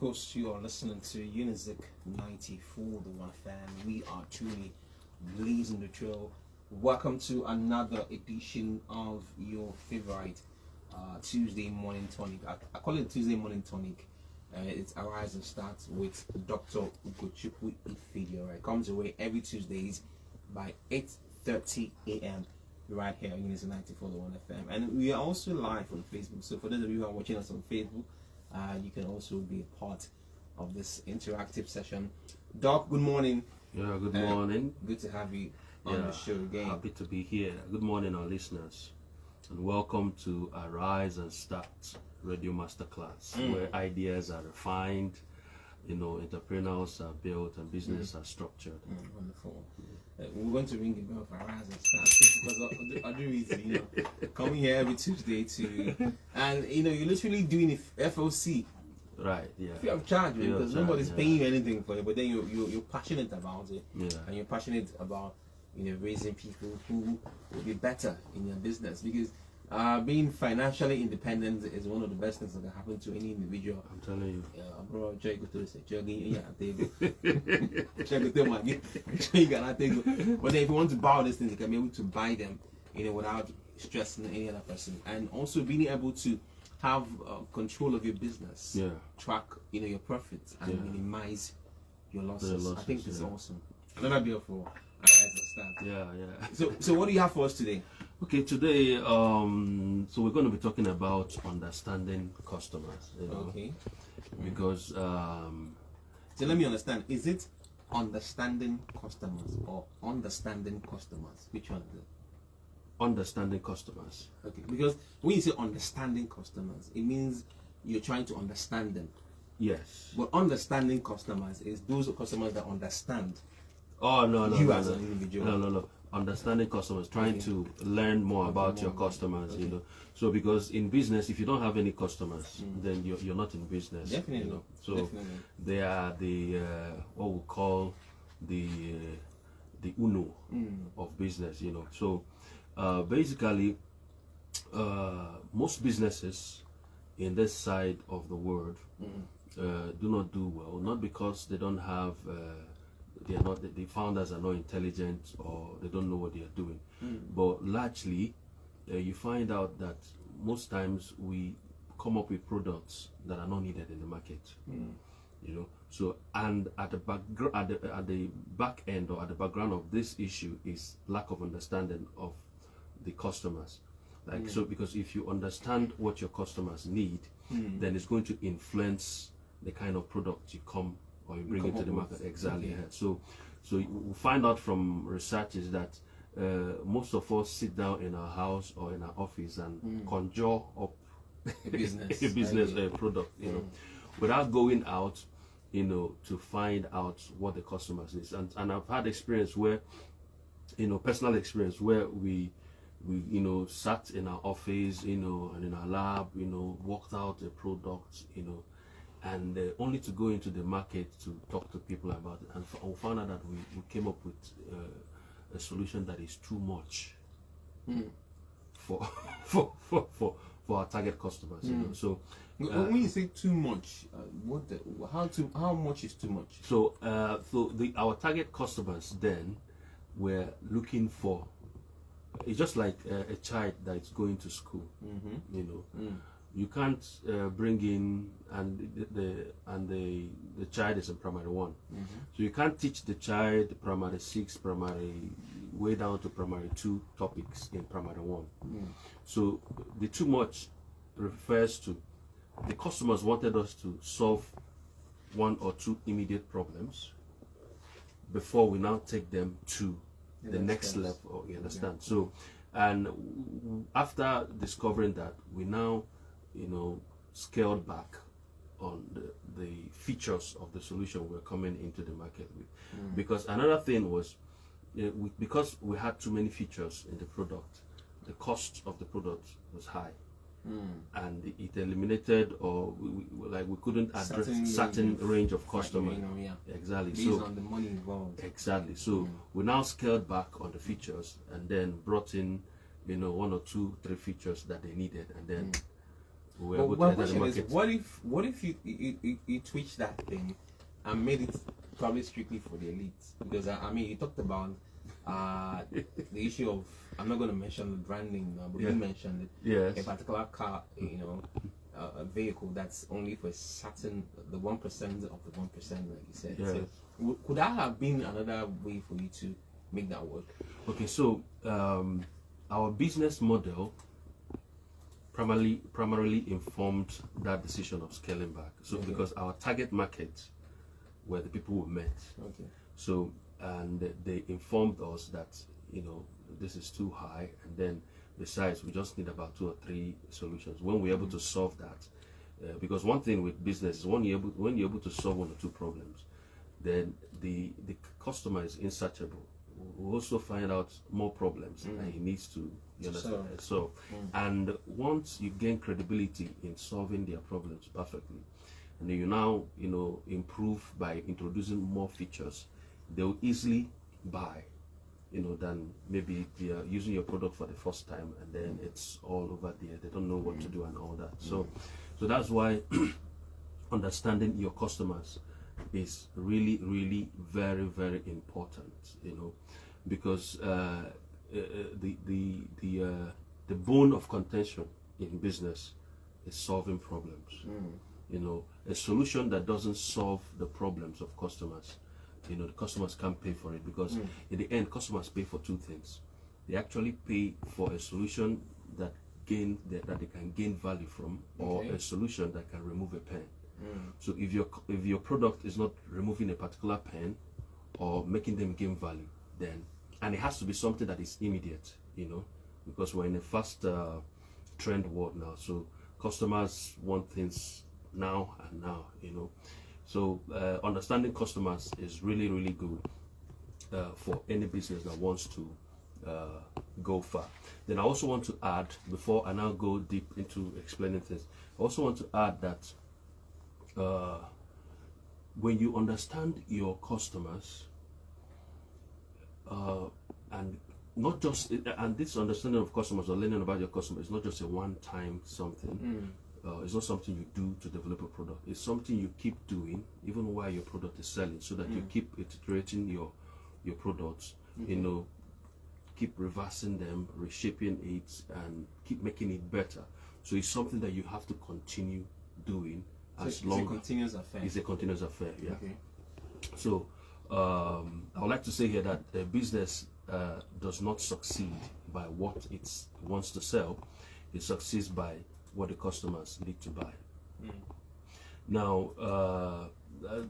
course, you are listening to Unizik 94, the one fan. We are truly blazing the trail. Welcome to another edition of your favorite Tuesday morning tonic. I call it Tuesday morning tonic. It's Arise Start with Dr. Ugochukwu Emmanuel Ifediora. It comes away every Tuesdays by 8:30 a.m. right here on Unizik 94, the one FM. And we are also live on Facebook. So for those of you who are watching us on Facebook, you can also be a part of this interactive session. Doc, good morning. Yeah, good morning. Good to have you on the show again. Happy to be here. Good morning, our listeners, and welcome to Arise Start Radio Masterclass, where ideas are refined, entrepreneurs are built, and business are structured. Wonderful. We're going to ring a bell for Arise and Start because of the other reason, coming here every Tuesday and you're literally doing FOC. Right, yeah. Free of charge, because nobody's paying you anything for it, but then you're passionate about it. Yeah. And you're passionate about raising people who will be better in your business, because being financially independent is one of the best things that can happen to any individual. I'm telling you. Bro, but then if you want to buy these things, you can be able to buy them, without stressing any other person, and also being able to have control of your business, track, your profits, and minimize your losses. I think it's awesome. Another beautiful. Yeah. So what do you have for us today? Okay, today, so we're going to be talking about understanding customers. Okay. Because so let me understand. Is it understanding customers or understanding customers? Which one is it? Understanding customers. Okay, because when you say understanding customers, it means you're trying to understand them. Yes. But understanding customers is those customers that understand. Oh no, as an individual. No. Understanding customers, trying to learn more about your customers. Okay. So because in business, if you don't have any customers, then you're not in business. Definitely. So Definitely. they are the what we call the UNO of business. So basically, most businesses in this side of the world do not do well, not because they don't have. The founders are not intelligent, or they don't know what they are doing, but largely you find out that most times we come up with products that are not needed in the market. So, and at the back end, or at the background of this issue, is lack of understanding of the customers. So, because if you understand what your customers need, then it's going to influence the kind of product you bring into the market. Exactly. Okay. So we find out from research is that most of us sit down in our house or in our office and conjure up a business, product, without going out, to find out what the customers need. And I've had experience where, personal experience where we sat in our office, and in our lab, worked out a product, and only to go into the market to talk to people about it, and we found out that we came up with a solution that is too much for our target customers. So when you say too much, how much is too much? So our target customers then were looking for. It's just like a child that is going to school. You can't bring in and the child is in primary 1, so you can't teach the child primary 6, primary way down to primary 2 topics in primary 1. So the too much refers to the customers wanted us to solve 1 or 2 immediate problems before we now take them to the next level. You understand? So, and after discovering that, we now scaled back on the features of the solution we're coming into the market with. Because another thing was, because we had too many features in the product, the cost of the product was high. And it eliminated, or we couldn't address certain range of customers. Exactly. Based on the money involved. Exactly. So we now scaled back on the features and then brought in, 1 or 2, 3 features that they needed, and then we were But able to my enter the question is, market. what if you twitch that thing and made it probably strictly for the elites? Because I mean, you talked about the issue of, I'm not going to mention the brand name now, but you mentioned it. Yes. A particular car, you know, a vehicle that's only for certain, the 1% of the 1%, like you said. Yeah. So could that have been another way for you to make that work? Okay, so our business model primarily informed that decision of scaling back. So because our target market were the people we met. Okay. So, and they informed us that, you know, this is too high, and then besides, we just need about 2 or 3 solutions. When we're able to solve that, because one thing with business is when you're able to solve 1 or 2 problems, then the customer is insatiable. We'll also find out more problems that he needs to, you understand, solve. And once you gain credibility in solving their problems perfectly, and then you now, you know, improve by introducing more features, they'll easily buy, you know, than maybe they are using your product for the first time and then it's all over there. They don't know what to do and all that. So that's why understanding your customers is really, really very, very important, you know, because the bone of contention in business is solving problems. You know, a solution that doesn't solve the problems of customers, you know, the customers can't pay for it, because in the end, customers pay for 2 things. They actually pay for a solution that they can gain value from, or a solution that can remove a pain. So if your product is not removing a particular pain or making them gain value, then, and it has to be something that is immediate, you know, because we're in a fast trend world now. So customers want things now and now, you know. So understanding customers is really, really good for any business that wants to go far. Then I also want to add, before I now go deep into explaining things, I also want to add that when you understand your customers, and not just, and this understanding of customers or learning about your customers is not just a one-time something. It's not something you do to develop a product. It's something you keep doing even while your product is selling, so that you keep iterating your products, you know, keep reversing them, reshaping it, and keep making it better. So it's something that you have to continue doing. It's a continuous affair. It's a continuous affair, yeah. Okay. So I would like to say here that a business does not succeed by what it wants to sell. It succeeds by what the customers need to buy. Now,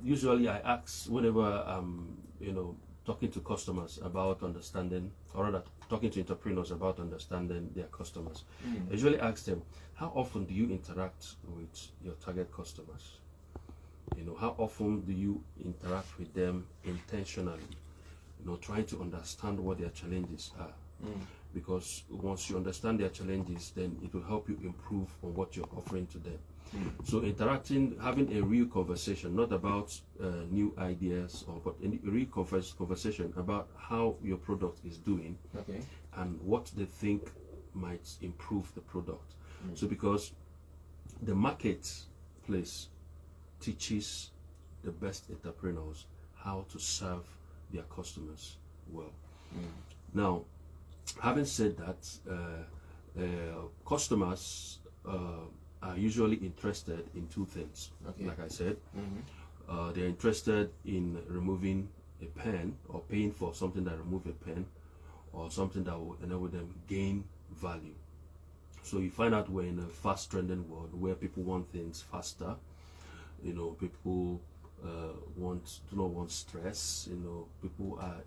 usually I ask, whenever I'm, you know, talking to customers about understanding, or rather talking to entrepreneurs about understanding their customers, I usually ask them, how often do you interact with your target customers? You know, how often do you interact with them intentionally? You know, trying to understand what their challenges are. Because once you understand their challenges, then it will help you improve on what you're offering to them. So interacting, having a real conversation, not about new ideas, but a real conversation about how your product is doing, and what they think might improve the product. So because the marketplace teaches the best entrepreneurs how to serve their customers well. Now, having said that, customers are usually interested in 2 things. Like I said, they're interested in removing a pen, or paying for something that removes a pen, or something that will enable them gain value. So you find out we're in a fast trending world where people want things faster. You know, people do not want stress. You know, people are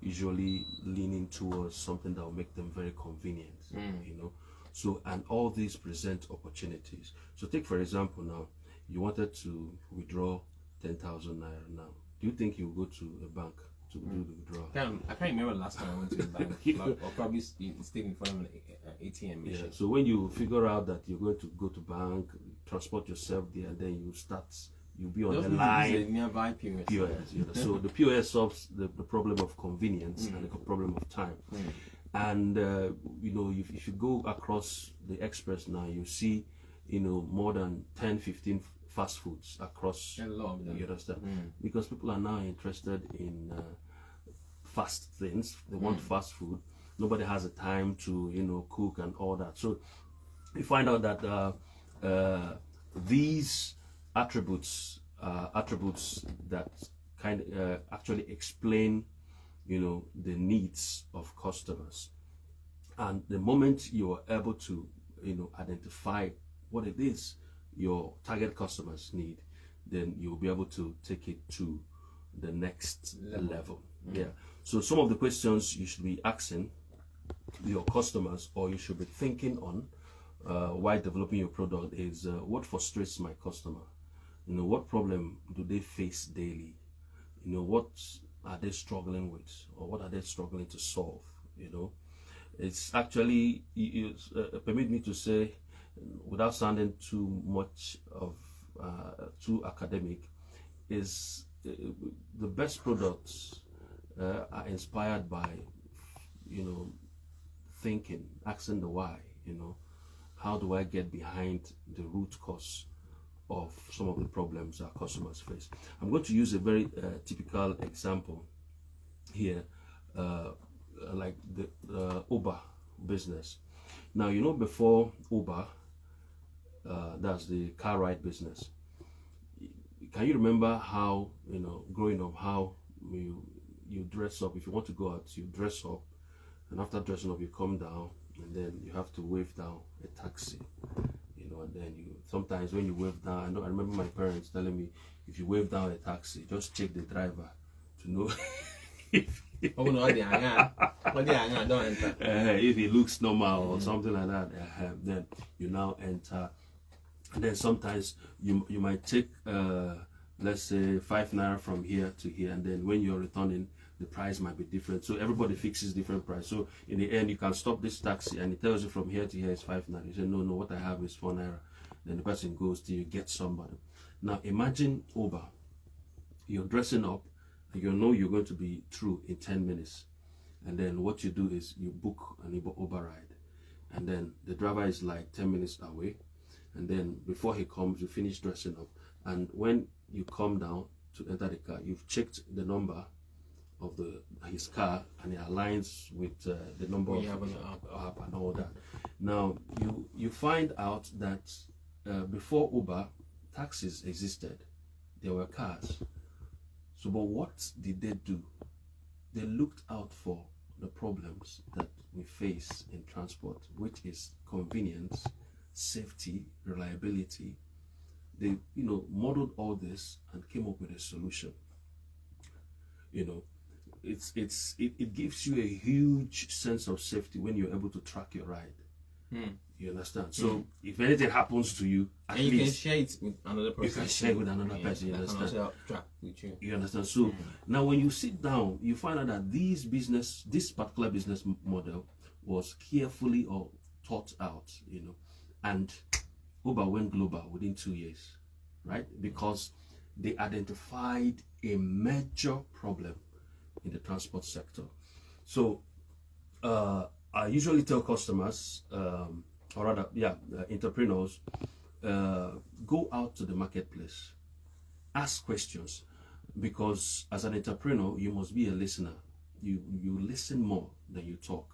usually leaning towards something that will make them very convenient. You know, so, and all these present opportunities. So take, for example, now you wanted to withdraw 10,000 naira now. Do you think you go to a bank to do the withdrawal? I can't remember the last time I went to the bank, or probably stayed in front of an ATM machine. So when you figure out that you're going to go to bank, transport yourself there, and then you'll be on the line. Nearby POS. You know, so the POS solves the problem of convenience and the problem of time. And you know, if you go across the express now, you see more than 10, 15 fast foods across. A lot of them. You understand? Because people are now interested in fast things. They want fast food. Nobody has the time to cook and all that. So you find out that these attributes that actually explain the needs of customers. And the moment you are able to identify what it is your target customers need, then you'll be able to take it to the next level. Yeah. So some of the questions you should be asking your customers, or you should be thinking on while developing your product, is what frustrates my customer? What problem do they face daily? What are they struggling with, or what are they struggling to solve? It's actually, permit me to say, without sounding too much of too academic, is the best products are inspired by thinking, asking the why. How do I get behind the root cause of some of the problems our customers face? I'm going to use a very typical example here, like the Uber business. Now, before Uber, that's the car ride business. Can you remember how, growing up, how you dress up? If you want to go out, you dress up, and after dressing up, you come down, and then you have to wave down a taxi. And then sometimes when you wave down, I remember my parents telling me, if you wave down a taxi, just check the driver to know if he looks normal or something like that. Then you now enter. And then sometimes you might take let's say 5 naira from here to here, and then when you're returning, the price might be different. So everybody fixes different price. So in the end, you can stop this taxi and it tells you from here to here is 5 naira. You say, no, what I have is 4 naira. Then the person goes till you get somebody. Now imagine Uber. You're dressing up and you're going to be through in 10 minutes. And then what you do is you book an Uber ride. And then the driver is like 10 minutes away. And then before he comes, you finish dressing up. And when you come down to enter the car, you've checked the number of his car, and it aligns with the number of the app and all that. Now you find out that before Uber, taxis existed. There were cars. So, but what did they do? They looked out for the problems that we face in transport, which is convenience, safety, reliability. They modeled all this and came up with a solution. It gives you a huge sense of safety when you're able to track your ride. You understand? So if anything happens to you, at least you can share it with another person. You can share it with another person. You understand? Also track with you. You understand? So now when you sit down, you find out that this particular business model was carefully or thought out, and Uber went global within 2 years, right? Because they identified a major problem in the transport sector. So I usually tell customers, or rather, entrepreneurs, go out to the marketplace, ask questions, because as an entrepreneur, you must be a listener. You listen more than you talk,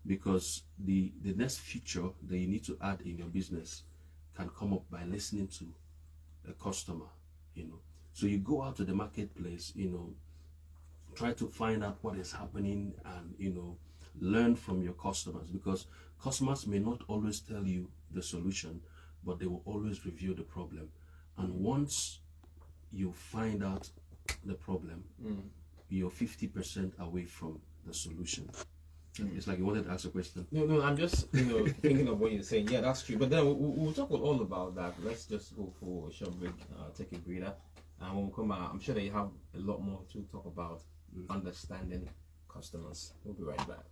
because the next feature that you need to add in your business can come up by listening to a customer. So you go out to the marketplace, try to find out what is happening, and learn from your customers, because customers may not always tell you the solution, but they will always review the problem. And once you find out the problem, you're 50% away from the solution. It's like you wanted to ask a question. No, I'm just thinking of what you're saying. Yeah, that's true. But then we'll talk all about that. Let's just go for a short break, take a breather, and when we come back, I'm sure that you have a lot more to talk about understanding customers. We'll be right back.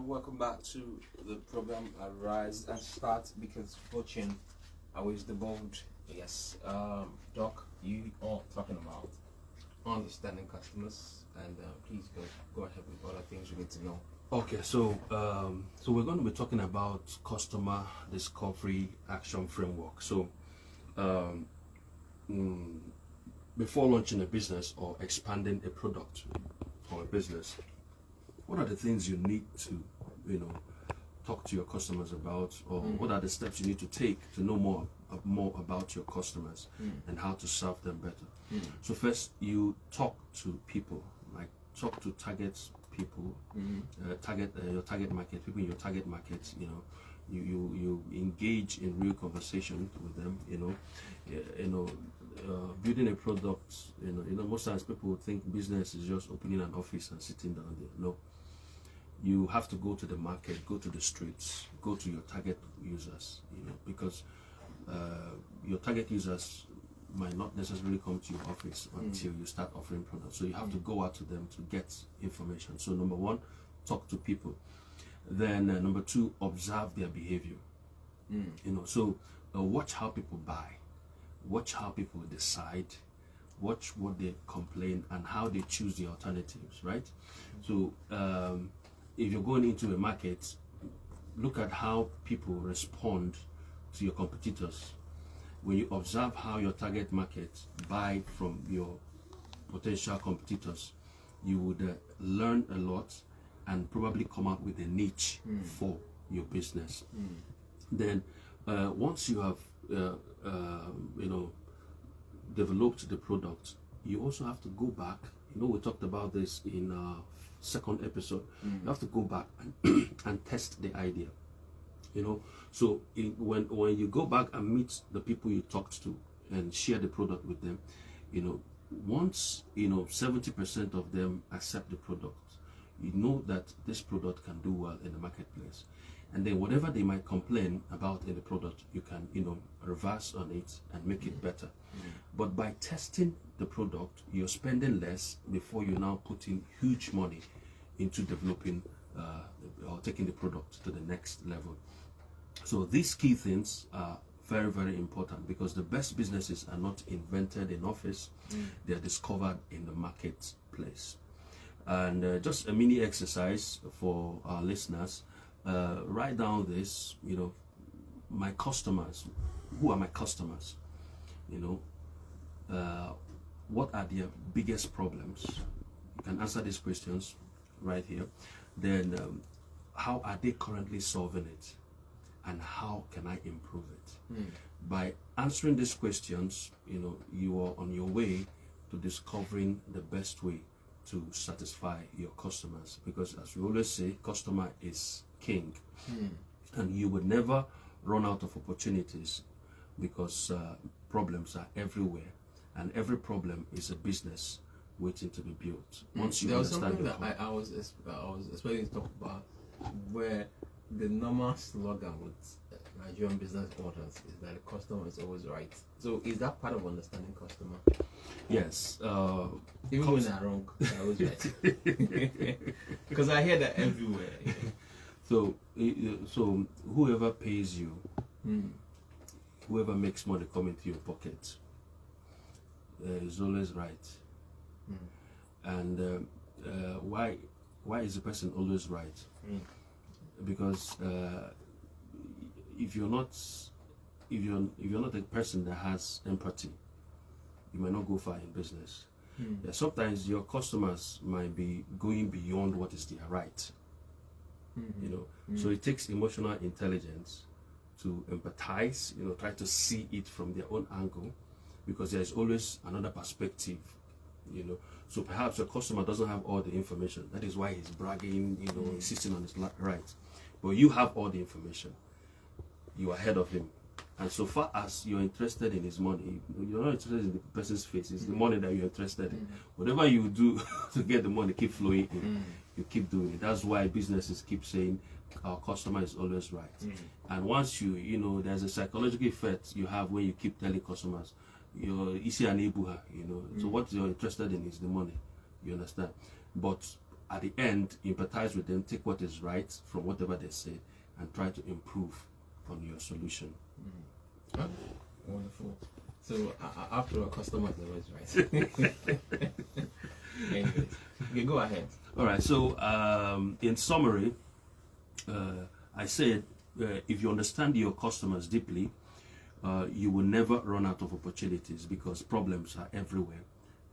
and welcome back to the program Arise and Start, because coaching always the bold. Yes, Doc, you are talking about understanding customers, and please go ahead with other things you need to know. Okay, so we're going to be talking about customer discovery action framework. So before launching a business or expanding a product or a business, what are the things you need to, talk to your customers about, or what are the steps you need to take to know more about your customers and how to serve them better? So first, you talk to people, like talk to target people, your target market, people in your target market. You engage in real conversation with them. Building a product. Most times people think business is just opening an office and sitting down there. No. You have to go to the market, go to the streets, go to your target users, because your target users might not necessarily come to your office until you start offering products. So you have to go out to them to get information. So number one, talk to people. Then number two, observe their behavior. So watch how people buy, watch how people decide, watch what they complain and how they choose the alternatives, right? So if you're going into a market, look at how people respond to your competitors. When you observe how your target market buy from your potential competitors, you would learn a lot and probably come up with a niche for your business. Then once you have developed the product, you also have to go back. We talked about this in our second episode. You have to go back and test the idea. So when you go back and meet the people you talked to and share the product with them, once 70% of them accept the product, you know that this product can do well in the marketplace. And then whatever they might complain about in the product, you can reverse on it and make it better. But by testing the product, you're spending less before you now put in huge money into developing or taking the product to the next level. So these key things are very, very important, because the best businesses are not invented in office, they are discovered in the marketplace. And just a mini exercise for our listeners, write down this, my customers. Who are my customers? What are their biggest problems? You can answer these questions right here. Then how are they currently solving it, and how can I improve it? By answering these questions, you are on your way to discovering the best way to satisfy your customers, because as we always say, customer is king. And you would never run out of opportunities, because problems are everywhere, and every problem is a business waiting to be built. Once you there was understand something that I was expecting to talk about, where the normal slogan with Nigerian business owners is that the customer is always right. So is that part of understanding customer? Yes. Even when they're wrong, they're always right. Because I hear that everywhere. So whoever pays you, whoever makes money come into your pocket, is always right. And why is the person always right? Because if you're not a person that has empathy, you might not go far in business. Sometimes your customers might be going beyond what is their right. So it takes emotional intelligence to empathize, try to see it from their own angle, because there is always another perspective. So perhaps your customer doesn't have all the information. That is why he's bragging, insisting on his right. But you have all the information. You are ahead of him. And so far as you're interested in his money, you're not interested in the person's face. It's the money that you're interested in. Whatever you do to get the money, keep flowing in. You keep doing it. That's why businesses keep saying our customer is always right. And once there's a psychological effect you have when you keep telling customers, you're easy and able, So what you're interested in is the money. You understand? But at the end, empathize with them, take what is right from whatever they say, and try to improve on your solution. Huh? Wonderful. So after a customer is always right. Anyways, okay, go ahead. All right. So in summary, I said if you understand your customers deeply, you will never run out of opportunities because problems are everywhere,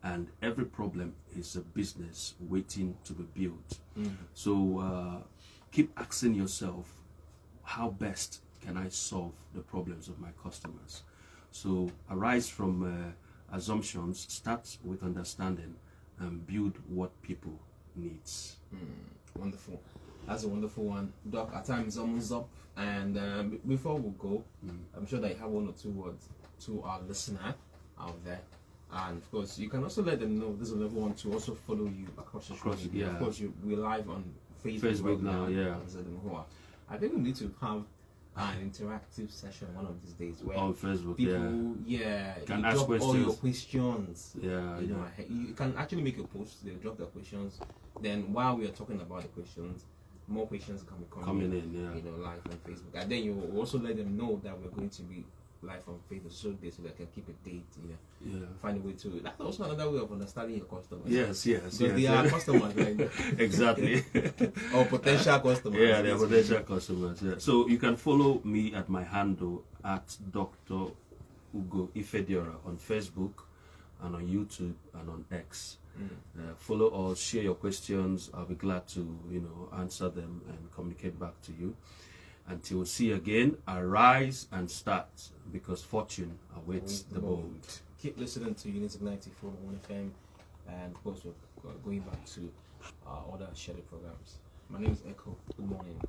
and every problem is a business waiting to be built. So keep asking yourself, how best can I solve the problems of my customers? So arise from assumptions, start with understanding, and build what people needs. Wonderful. That's a wonderful one. Doc, our time is almost up, and before we go, I'm sure that you have 1 or 2 words to our listener out there. And of course, you can also let them know this is another one to also follow you across social media. Yeah. Of course, we're live on Facebook Facebook now, yeah. I think we need to have an interactive session one of these days where On Facebook, people, can you ask drop all your questions. questions. Yeah, You know, you can actually make a post. They drop their questions. Then while we are talking about the questions, more questions can be coming in, yeah. You know, live on Facebook, and then you will also let them know that we're going to be live on Facebook so they can keep a date. Find a way to. That's also another way of understanding your customers. Yes, because they are customers, right? Exactly. Or potential customers. Yeah, they are potential customers. Yeah. So you can follow me at my handle at Dr. Ugo Ifediora on Facebook and on YouTube and on X. Follow us, share your questions. I'll be glad to answer them and communicate back to you. Until we see again, arise and start, because fortune awaits the bold. Keep listening to Unity 94 on FM, and of course we're going back to other scheduled programs. My name is Echo. Good morning.